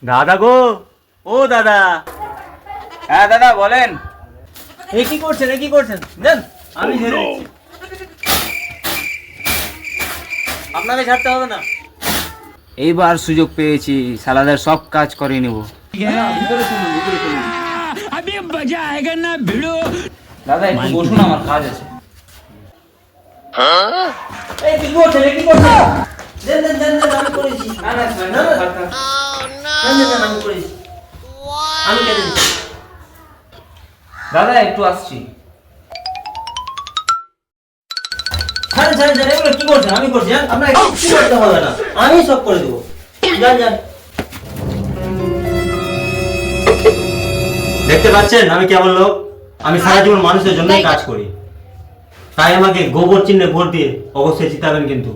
দাদা গো, ও দাদা। হ্যাঁ দাদা বলেন। এ কি করছেন দেন, আমি ঝেড়ে দিচ্ছি। আপনাকে ছাড়তে হবে না। এইবার সুযোগ পেয়েছি, সালাদের সব কাজ করে নেব। ভিতরে শুনুন। দাদা একটু বসুন, আমার কাজ আছে। এই কি করছেন? দেন, আমি করেছি। না, আমি করেছি। আমি কেটে দিচ্ছি। দাদা একটু আসছি। ছাড়েন, এগুলো কি করছেন? আমি করছি। আপনাকে কিছু করতে হবে না, আমি সব করে দেবো। যান। দেখতে পাচ্ছেন আমি কেমন লোক? আমি সারা জীবন মানুষের জন্যই কাজ করি, তাই আমাকে গোবর চিহ্নে ভোট দিয়ে অবশ্যই জিতাবেন কিন্তু।